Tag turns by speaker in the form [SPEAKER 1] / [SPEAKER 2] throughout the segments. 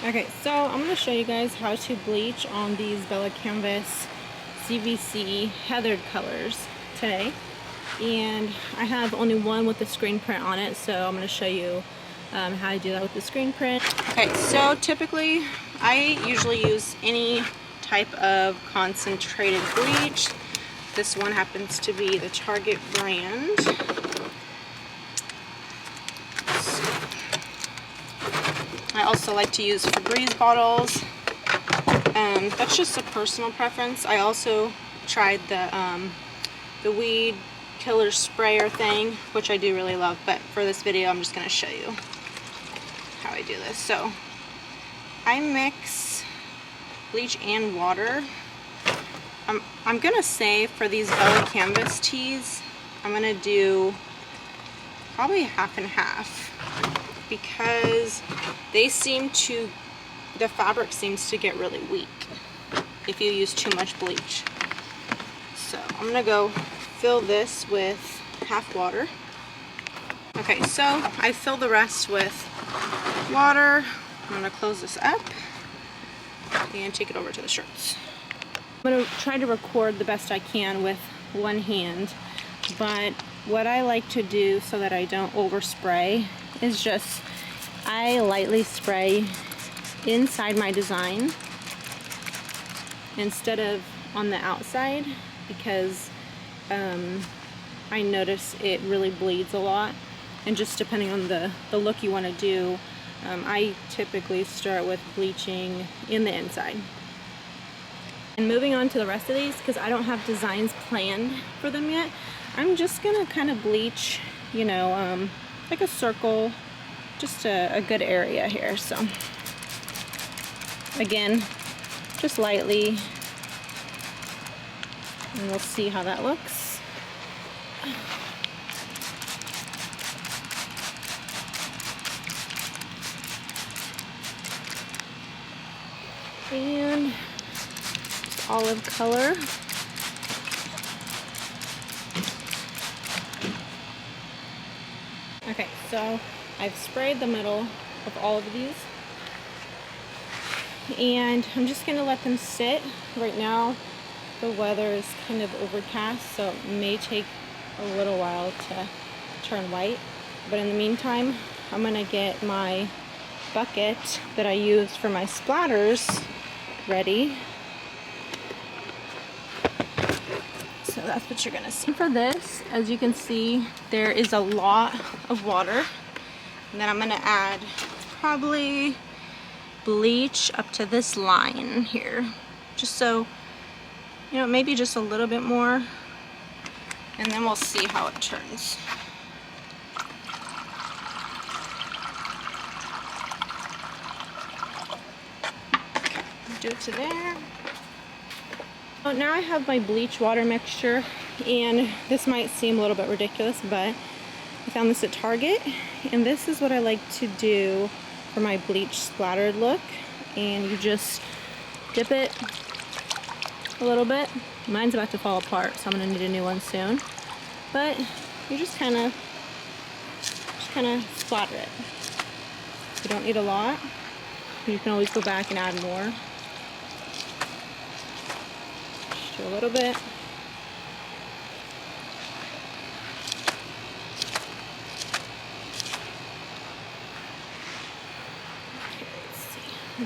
[SPEAKER 1] Okay, so I'm going to show you guys how to bleach on these Bella Canvas CVC heathered colors today. And I have only one with the screen print on it, so I'm going to show you how to do that with the screen print. Okay, so typically I usually use any type of concentrated bleach. This one happens to be the Target brand. I also like to use Febreze bottles. That's just a personal preference. I also tried the weed killer sprayer thing, which I do really love, but for this video I'm just going to show you how I do this. So I mix bleach and water. I'm going to say for these Bella Canvas tees, I'm going to do probably half and half, because the fabric seems to get really weak if you use too much bleach. So I'm gonna go fill this with half water. Okay, so I fill the rest with water. I'm gonna close this up and take it over to the shirts. I'm gonna try to record the best I can with one hand, but what I like to do so that I don't overspray is just I lightly spray inside my design instead of on the outside, because I notice it really bleeds a lot, and just depending on the look you want to do, I typically start with bleaching in the inside. And moving on to the rest of these, because I don't have designs planned for them yet, I'm just gonna kind of bleach, you know, like a circle, just a good area here. So again, just lightly, and we'll see how that looks. And just olive color. Okay, so I've sprayed the middle of all of these, and I'm just going to let them sit. Right now the weather is kind of overcast, so it may take a little while to turn white, but in the meantime I'm going to get my bucket that I use for my splatters ready. So that's what you're going to see. For this, as you can see, there is a lot of water. And then I'm going to add probably bleach up to this line here, just so, you know, maybe just a little bit more, and then we'll see how it turns. Okay, do it to there. So now I have my bleach water mixture, and this might seem a little bit ridiculous, but I found this at Target, and this is what I like to do for my bleach splattered look. And you just dip it a little bit. Mine's about to fall apart, so I'm gonna need a new one soon. But you just kind of splatter it. You don't need a lot. You can always go back and add more. Just do a little bit.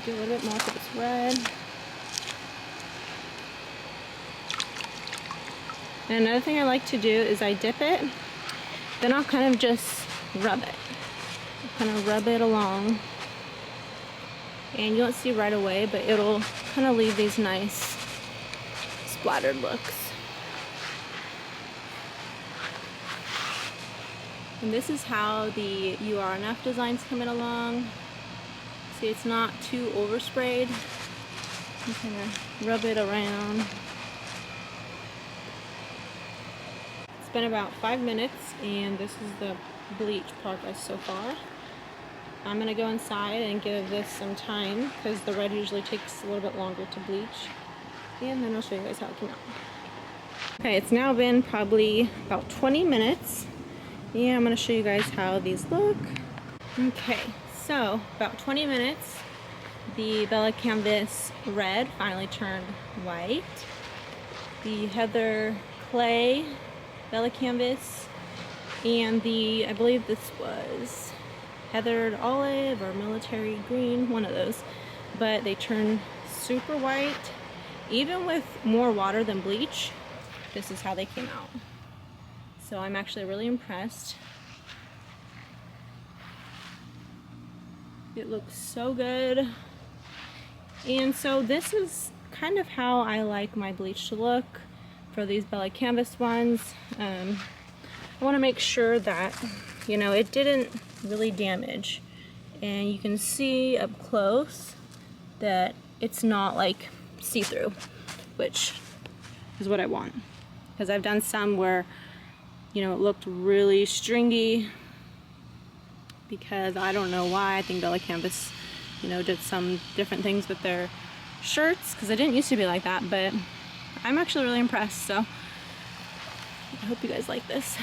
[SPEAKER 1] Do a little bit more so it's red. And another thing I like to do is I dip it, then I'll kind of just rub it. Kind of rub it along. And you won't see right away, but it'll kind of leave these nice splattered looks. And this is how the You Are Enough designs coming along. See, it's not too oversprayed. You kind of rub it around. It's been about 5 minutes, and this is the bleach progress so far. I'm gonna go inside and give this some time, because the red usually takes a little bit longer to bleach. And then I'll show you guys how it came out. Okay, it's now been probably about 20 minutes. Yeah, I'm gonna show you guys how these look. Okay, so about 20 minutes. The Bella Canvas red finally turned white. The Heather Clay Bella Canvas, and the, I believe this was Heathered Olive or Military Green, one of those. But they turn super white. Even with more water than bleach, this is how they came out. So I'm actually really impressed. It looks so good. And so this is kind of how I like my bleach to look for these Bella Canvas ones. I want to make sure that, you know, it didn't really damage. And you can see up close that it's not like see-through, which is what I want. Because I've done some where, you know, it looked really stringy, because I don't know why. I think Bella Canvas, you know, did some different things with their shirts, because it didn't used to be like that, but I'm actually really impressed, so I hope you guys like this.